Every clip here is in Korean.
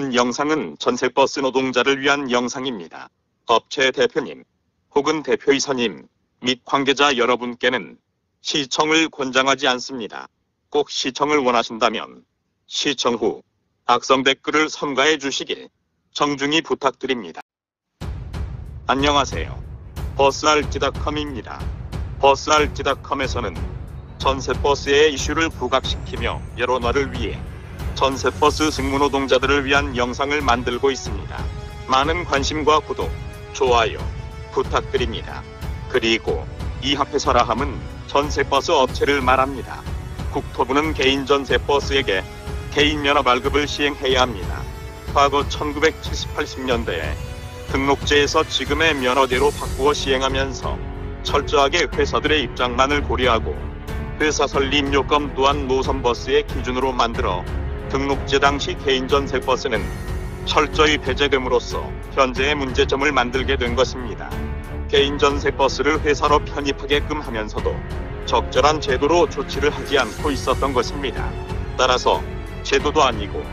본 영상은 전세버스 노동자를 위한 영상입니다. 업체 대표님 혹은 대표이사님 및 관계자 여러분께는 시청을 권장하지 않습니다. 꼭 시청을 원하신다면 시청 후 악성 댓글을 삼가해 주시길 정중히 부탁드립니다. 안녕하세요. 버스알지닷컴입니다. 버스알지닷컴에서는 전세버스의 이슈를 부각시키며 여론화를 위해 전세버스 승무노동자들을 위한 영상을 만들고 있습니다. 많은 관심과 구독, 좋아요 부탁드립니다. 그리고 이 앞에서라 함은 전세버스 업체를 말합니다. 국토부는 개인 전세버스에게 개인 면허 발급을 시행해야 합니다. 과거 1970-80년대에 등록제에서 지금의 면허제로 바꾸어 시행하면서 철저하게 회사들의 입장만을 고려하고 회사 설립 요금 또한 노선버스의 기준으로 만들어 등록제 당시 개인 전세버스는 철저히 배제됨으로써 현재의 문제점을 만들게 된 것입니다. 개인 전세버스를 회사로 편입하게끔 하면서도 적절한 제도로 조치를 하지 않고 있었던 것입니다. 따라서 제도도 아니고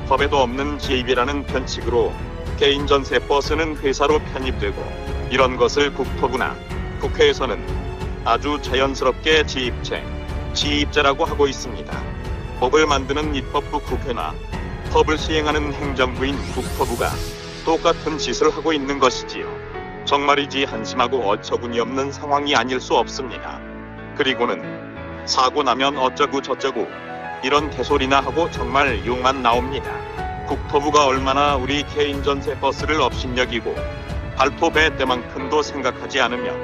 법에도 없는 지입이라는 편칙으로 개인 전세버스는 회사로 편입되고 이런 것을 국토부나 국회에서는 아주 자연스럽게 지입제라고 하고 있습니다. 법을 만드는 입법부 국회나 법을 시행하는 행정부인 국토부가 똑같은 짓을 하고 있는 것이지요. 정말이지 한심하고 어처구니 없는 상황이 아닐 수 없습니다. 그리고는 사고 나면 어쩌고 저쩌고 이런 개소리나 하고 정말 욕만 나옵니다. 국토부가 얼마나 우리 개인 전세 버스를 업신여기고 발톱의 때만큼도 생각하지 않으면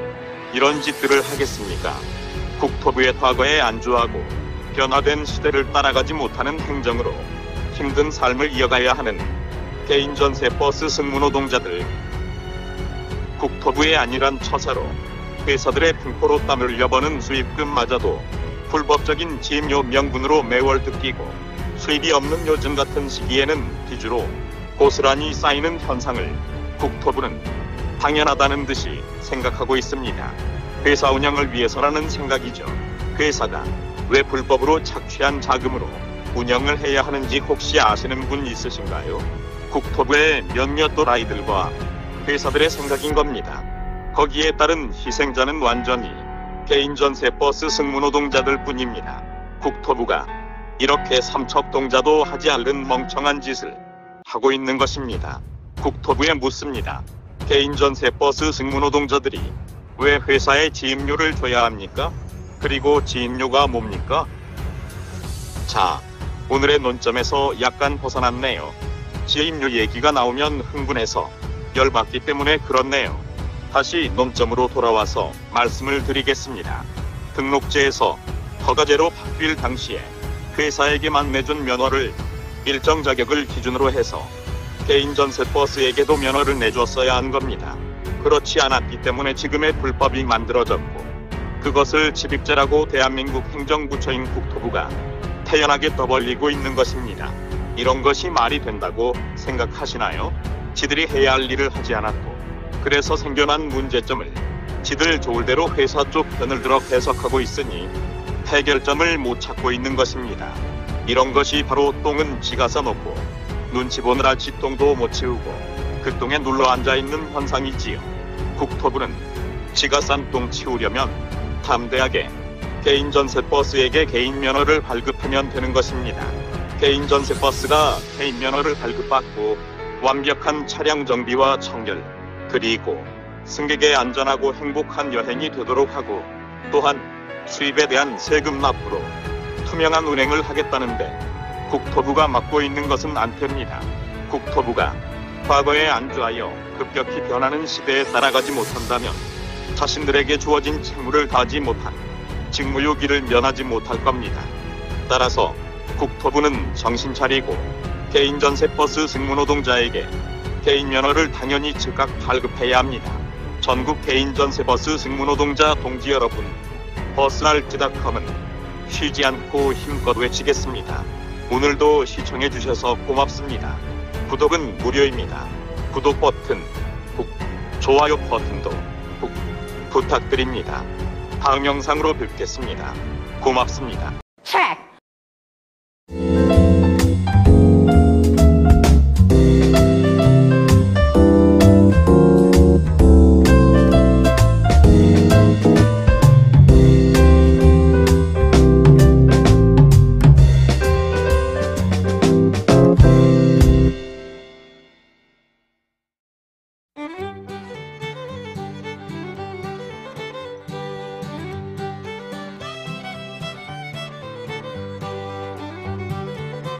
이런 짓들을 하겠습니까? 국토부의 과거에 안주하고 변화된 시대를 따라가지 못하는 행정으로 힘든 삶을 이어가야 하는 개인 전세 버스 승무노동자들, 국토부의 안일한 처사로 회사들의 등포로 땀을 흘려버는 수입금마저도 불법적인 지임료 명분으로 매월 뜯기고 수입이 없는 요즘 같은 시기에는 빚으로 고스란히 쌓이는 현상을 국토부는 당연하다는 듯이 생각하고 있습니다. 회사 운영을 위해서라는 생각이죠. 회사가 왜 불법으로 착취한 자금으로 운영을 해야 하는지 혹시 아시는 분 있으신가요? 국토부의 몇몇 또라이들과 회사들의 생각인 겁니다. 거기에 따른 희생자는 완전히 개인 전세 버스 승무노동자들 뿐입니다. 국토부가 이렇게 삼척동자도 하지 않는 멍청한 짓을 하고 있는 것입니다. 국토부에 묻습니다. 개인 전세 버스 승무노동자들이 왜 회사에 지임료를 줘야 합니까? 그리고 지임료가 뭡니까? 자, 오늘의 논점에서 약간 벗어났네요. 지임료 얘기가 나오면 흥분해서 열받기 때문에 그렇네요. 다시 논점으로 돌아와서 말씀을 드리겠습니다. 등록제에서 허가제로 바뀔 당시에 회사에게만 내준 면허를 일정 자격을 기준으로 해서 개인 전세 버스에게도 면허를 내줬어야 한 겁니다. 그렇지 않았기 때문에 지금의 불법이 만들어졌고 그것을 지입제라고 대한민국 행정부처인 국토부가 태연하게 떠벌리고 있는 것입니다. 이런 것이 말이 된다고 생각하시나요? 지들이 해야 할 일을 하지 않았고 그래서 생겨난 문제점을 지들 좋을 대로 회사 쪽 편을 들어 해석하고 있으니 해결점을 못 찾고 있는 것입니다. 이런 것이 바로 똥은 지가 싸놓고 눈치 보느라 지똥도 못 치우고 그 똥에 눌러 앉아있는 현상이지요. 국토부는 지가 싼 똥 치우려면 담대하게 개인 전세 버스에게 개인 면허를 발급하면 되는 것입니다. 개인 전세 버스가 개인 면허를 발급받고 완벽한 차량 정비와 청결, 그리고 승객의 안전하고 행복한 여행이 되도록 하고 또한 수입에 대한 세금 납부로 투명한 운행을 하겠다는데 국토부가 맡고 있는 것은 안 됩니다. 국토부가 과거에 안주하여 급격히 변하는 시대에 따라가지 못한다면 자신들에게 주어진 책무를 다하지 못한 직무유기를 면하지 못할 겁니다. 따라서 국토부는 정신 차리고 개인 전세 버스 승무노동자에게 개인 면허를 당연히 즉각 발급해야 합니다. 전국 개인 전세 버스 승무노동자 동지 여러분, 버스알지닷컴은 쉬지 않고 힘껏 외치겠습니다. 오늘도 시청해 주셔서 고맙습니다. 구독은 무료입니다. 구독 버튼, 좋아요 버튼도 부탁드립니다. 다음 영상으로 뵙겠습니다. 고맙습니다.